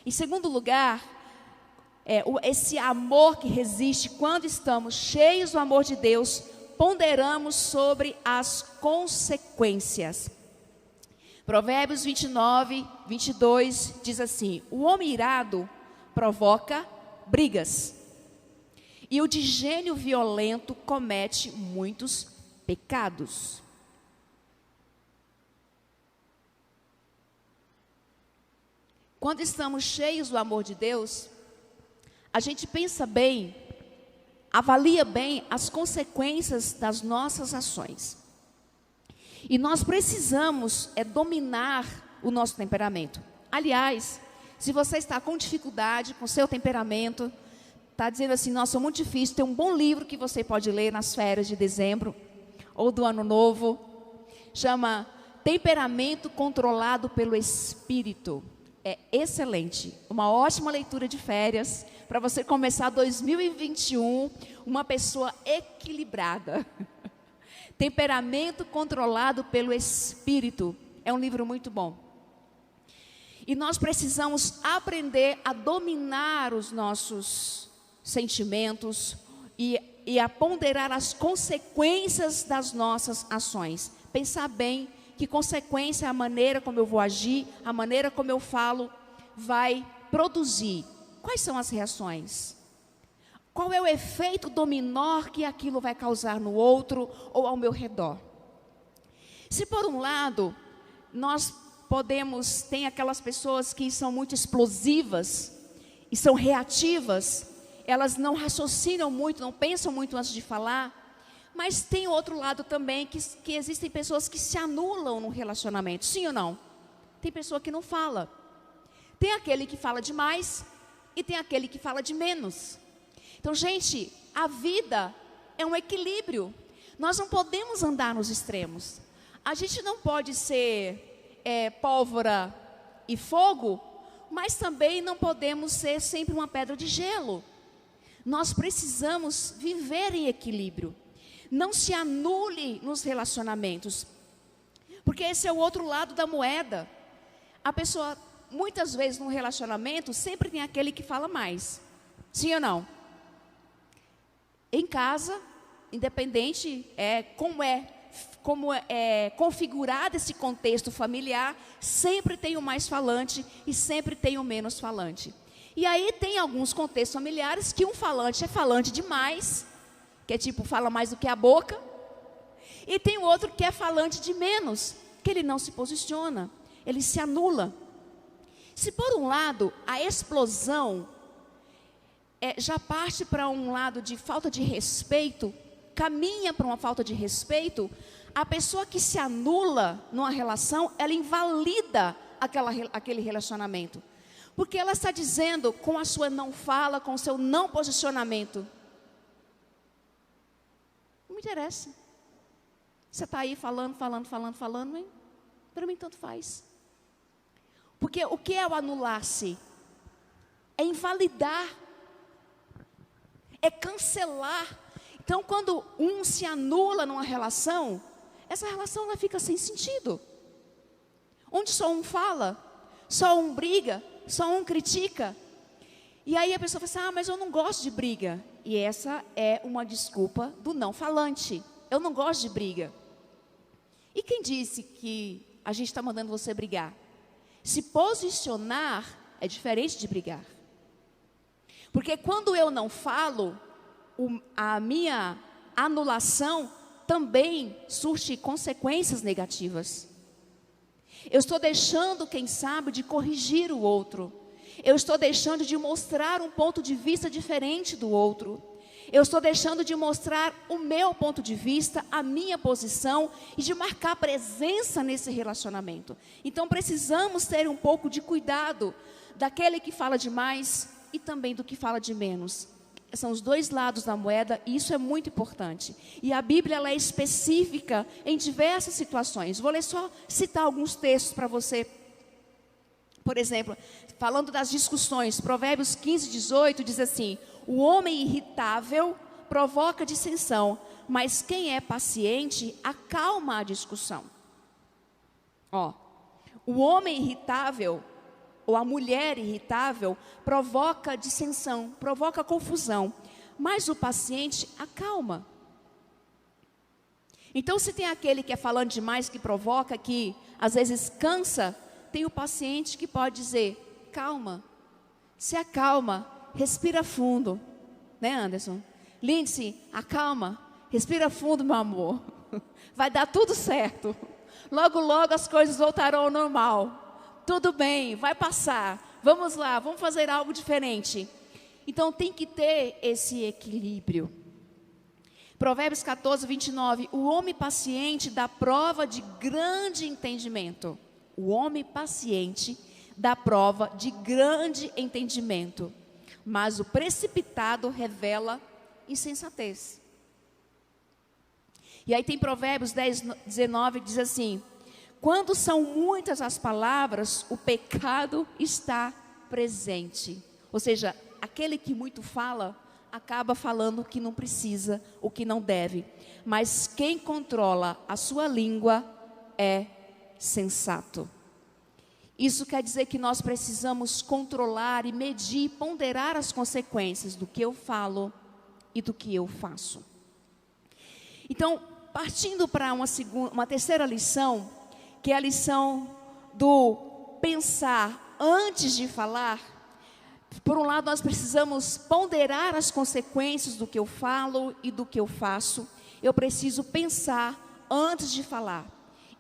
Em segundo lugar, esse amor que resiste, quando estamos cheios do amor de Deus, ponderamos sobre as consequências. Provérbios 29, 22 diz assim: o homem irado provoca brigas, e o de gênio violento comete muitos pecados. Quando estamos cheios do amor de Deus, a gente pensa bem, avalia bem as consequências das nossas ações. E nós precisamos dominar o nosso temperamento. Aliás, se você está com dificuldade com o seu temperamento, está dizendo assim, nossa, é muito difícil, tem um bom livro que você pode ler nas férias de dezembro ou do ano novo, chama Temperamento Controlado pelo Espírito. É excelente, uma ótima leitura de férias para você começar 2021 uma pessoa equilibrada. Temperamento Controlado pelo Espírito é um livro muito bom. E nós precisamos aprender a dominar os nossos sentimentos e a ponderar as consequências das nossas ações. Pensar bem que consequência a maneira como eu vou agir, a maneira como eu falo, vai produzir. Quais são as reações? Qual é o efeito dominó que aquilo vai causar no outro ou ao meu redor? Se por um lado, nós tem aquelas pessoas que são muito explosivas e são reativas, elas não raciocinam muito, não pensam muito antes de falar, mas tem outro lado também, que existem pessoas que se anulam no relacionamento, sim ou não? Tem pessoa que não fala. Tem aquele que fala demais e tem aquele que fala de menos. Então, gente, a vida é um equilíbrio. Nós não podemos andar nos extremos. A gente não pode ser pólvora e fogo, mas também não podemos ser sempre uma pedra de gelo. Nós precisamos viver em equilíbrio. Não se anule nos relacionamentos, porque esse é o outro lado da moeda. A pessoa, muitas vezes no relacionamento, sempre tem aquele que fala mais. Sim ou não? Em casa, independente como é configurado esse contexto familiar, sempre tem o mais falante e sempre tem o menos falante. E aí tem alguns contextos familiares que um falante é falante demais, que é tipo, fala mais do que a boca, e tem o outro que é falante de menos, que ele não se posiciona, ele se anula. Se por um lado a explosão já parte para um lado de falta de respeito, caminha para uma falta de respeito, a pessoa que se anula numa relação, ela invalida aquele relacionamento. Porque ela está dizendo com a sua não fala, com o seu não posicionamento, não me interessa. Você está aí falando, hein? Para mim tanto faz. Porque o que é o anular-se? É invalidar. É cancelar. Então, quando um se anula numa relação, essa relação ela fica sem sentido. Onde só um fala, só um briga, só um critica. E aí a pessoa fala assim, mas eu não gosto de briga. E essa é uma desculpa do não falante. Eu não gosto de briga. E quem disse que a gente está mandando você brigar? Se posicionar é diferente de brigar. Porque quando eu não falo, a minha anulação também surte consequências negativas. Eu estou deixando, quem sabe, de corrigir o outro. Eu estou deixando de mostrar um ponto de vista diferente do outro. Eu estou deixando de mostrar o meu ponto de vista, a minha posição e de marcar presença nesse relacionamento. Então precisamos ter um pouco de cuidado daquele que fala demais e também do que fala de menos. São os dois lados da moeda e isso é muito importante. E a Bíblia ela é específica em diversas situações. Vou ler só citar alguns textos para você. Por exemplo, falando das discussões, Provérbios 15, 18 diz assim: o homem irritável provoca dissensão, mas quem é paciente acalma a discussão. O homem irritável, ou a mulher irritável provoca dissensão, provoca confusão, mas o paciente acalma. Então, se tem aquele que é falando demais, que provoca, que às vezes cansa, tem o paciente que pode dizer, calma, se acalma, respira fundo, né, Anderson? Lindsay, acalma, respira fundo, meu amor, vai dar tudo certo, logo, logo as coisas voltarão ao normal, tudo bem, vai passar, vamos lá, vamos fazer algo diferente. Então, tem que ter esse equilíbrio. Provérbios 14, 29, o homem paciente dá prova de grande entendimento. O homem paciente dá prova de grande entendimento, mas o precipitado revela insensatez. E aí tem Provérbios 10, 19, diz assim, quando são muitas as palavras, o pecado está presente. Ou seja, aquele que muito fala, acaba falando o que não precisa, o que não deve. Mas quem controla a sua língua é sensato. Isso quer dizer que nós precisamos controlar e medir, ponderar as consequências do que eu falo e do que eu faço. Então, partindo para uma terceira lição, que é a lição do pensar antes de falar. Por um lado, nós precisamos ponderar as consequências do que eu falo e do que eu faço. Eu preciso pensar antes de falar.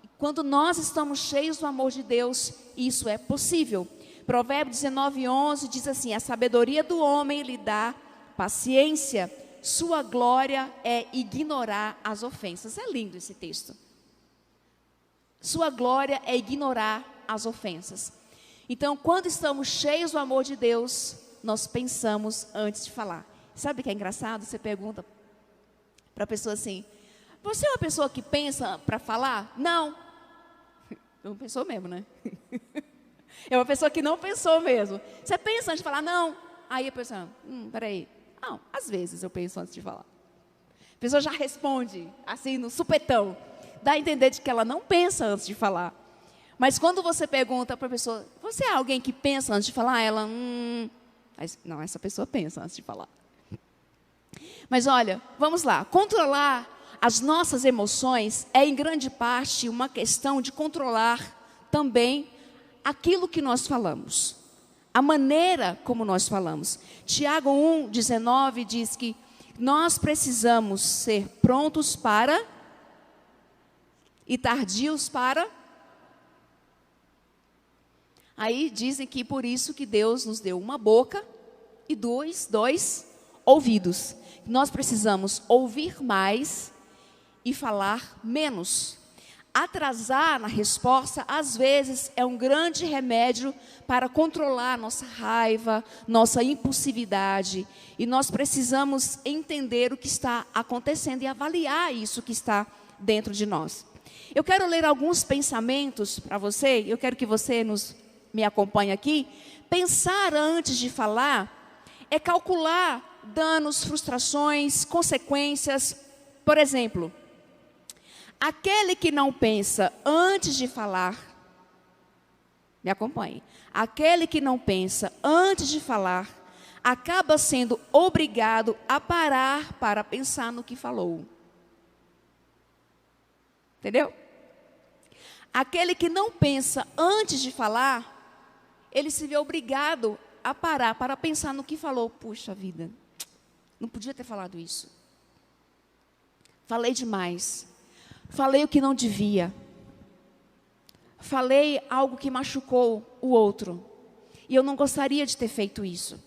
E quando nós estamos cheios do amor de Deus, isso é possível. Provérbios 19, 11 diz assim, a sabedoria do homem lhe dá paciência, sua glória é ignorar as ofensas. É lindo esse texto. Sua glória é ignorar as ofensas. Então, quando estamos cheios do amor de Deus, nós pensamos antes de falar. Sabe o que é engraçado? Você pergunta para a pessoa assim, você é uma pessoa que pensa para falar? Não. Não pensou mesmo, né? É uma pessoa que não pensou mesmo. Você pensa antes de falar? Não. Aí a pessoa, peraí. Não, às vezes eu penso antes de falar. A pessoa já responde, assim, no supetão. Dá a entender de que ela não pensa antes de falar. Mas quando você pergunta para a pessoa, você é alguém que pensa antes de falar? Ela, não, essa pessoa pensa antes de falar. Mas olha, vamos lá. Controlar as nossas emoções é em grande parte uma questão de controlar também aquilo que nós falamos. A maneira como nós falamos. Tiago 1, 19 diz que nós precisamos ser prontos para e tardios para. Aí dizem que por isso que Deus nos deu uma boca e dois ouvidos. Nós precisamos ouvir mais e falar menos. Atrasar na resposta, às vezes, é um grande remédio para controlar nossa raiva, nossa impulsividade. E nós precisamos entender o que está acontecendo e avaliar isso que está dentro de nós. Eu quero ler alguns pensamentos para você, eu quero que você me acompanhe aqui. Pensar antes de falar é calcular danos, frustrações, consequências. Por exemplo, aquele que não pensa antes de falar, me acompanhe, aquele que não pensa antes de falar, acaba sendo obrigado a parar para pensar no que falou. Entendeu? Aquele que não pensa antes de falar, ele se vê obrigado a parar para pensar no que falou. Puxa vida, não podia ter falado isso. Falei demais. Falei o que não devia. Falei algo que machucou o outro. E eu não gostaria de ter feito isso.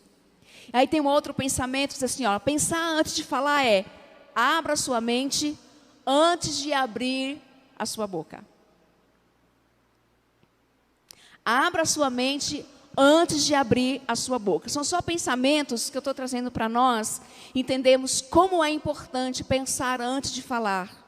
Aí tem um outro pensamento, diz assim, ó, pensar antes de falar é, abra sua mente antes de abrir a sua boca. Abra sua mente antes de abrir a sua boca. São só pensamentos que eu estou trazendo para nós entendermos como é importante pensar antes de falar.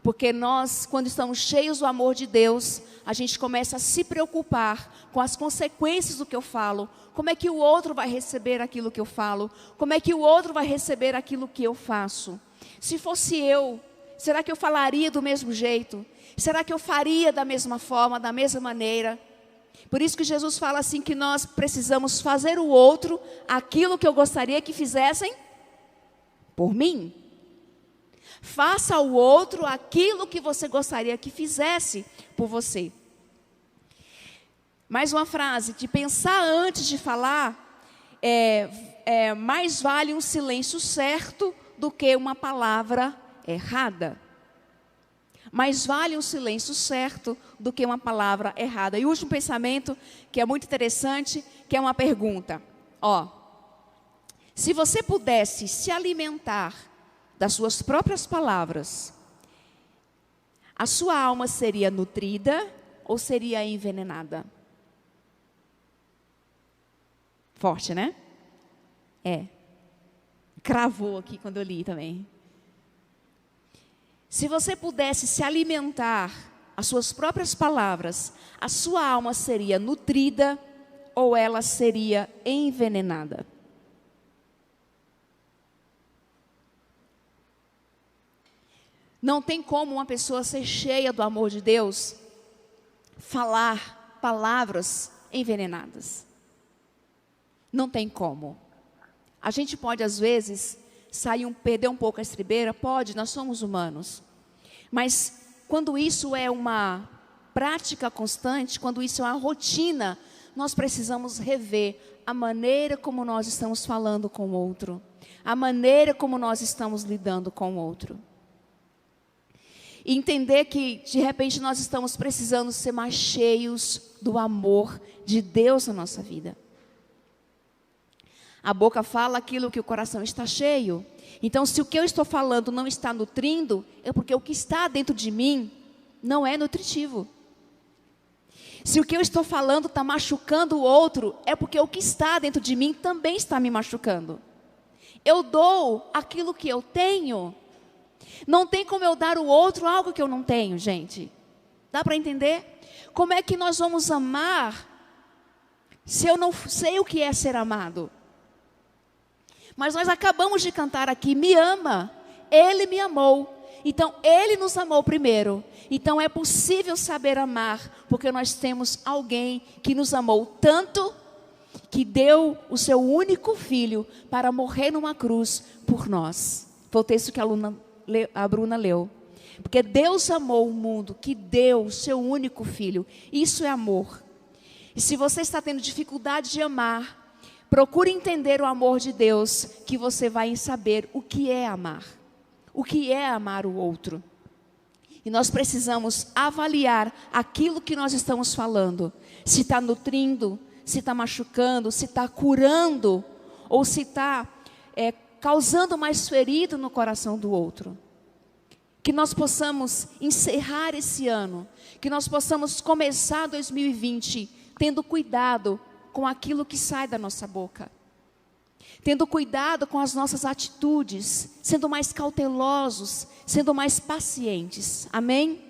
Porque nós, quando estamos cheios do amor de Deus, a gente começa a se preocupar com as consequências do que eu falo. Como é que o outro vai receber aquilo que eu falo? Como é que o outro vai receber aquilo que eu faço? Se fosse eu, será que eu falaria do mesmo jeito? Será que eu faria da mesma forma, da mesma maneira? Por isso que Jesus fala assim que nós precisamos fazer o outro aquilo que eu gostaria que fizessem por mim. Faça ao outro aquilo que você gostaria que fizesse por você. Mais uma frase, de pensar antes de falar, mais vale um silêncio certo do que uma palavra errada. Mais vale um silêncio certo do que uma palavra errada. E o último pensamento, que é muito interessante, que é uma pergunta. Se você pudesse se alimentar das suas próprias palavras, a sua alma seria nutrida ou seria envenenada? Forte, né? Cravou aqui quando eu li também. Se você pudesse se alimentar as suas próprias palavras, a sua alma seria nutrida ou ela seria envenenada? Não tem como uma pessoa ser cheia do amor de Deus falar palavras envenenadas. Não tem como. A gente pode, às vezes, perder um pouco a estribeira, pode, nós somos humanos. Mas quando isso é uma prática constante, quando isso é uma rotina, nós precisamos rever a maneira como nós estamos falando com o outro, a maneira como nós estamos lidando com o outro. E entender que, de repente, nós estamos precisando ser mais cheios do amor de Deus na nossa vida. A boca fala aquilo que o coração está cheio. Então, se o que eu estou falando não está nutrindo, é porque o que está dentro de mim não é nutritivo. Se o que eu estou falando está machucando o outro, é porque o que está dentro de mim também está me machucando. Eu dou aquilo que eu tenho. Não tem como eu dar ao outro algo que eu não tenho, gente. Dá para entender? Como é que nós vamos amar se eu não sei o que é ser amado? Mas nós acabamos de cantar aqui, me ama, Ele me amou. Então, Ele nos amou primeiro. Então, é possível saber amar, porque nós temos alguém que nos amou tanto, que deu o seu único filho para morrer numa cruz por nós. Foi o texto que a Bruna leu. Porque Deus amou o mundo, que deu o seu único filho. Isso é amor. E se você está tendo dificuldade de amar, procure entender o amor de Deus, que você vai saber o que é amar. O que é amar o outro. E nós precisamos avaliar aquilo que nós estamos falando. Se está nutrindo, se está machucando, se está curando, ou se está causando mais ferido no coração do outro. Que nós possamos encerrar esse ano, que nós possamos começar 2020 tendo cuidado com aquilo que sai da nossa boca. Tendo cuidado com as nossas atitudes, sendo mais cautelosos, sendo mais pacientes. Amém?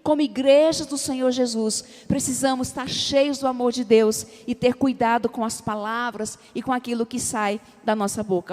Como igreja do Senhor Jesus, precisamos estar cheios do amor de Deus e ter cuidado com as palavras e com aquilo que sai da nossa boca.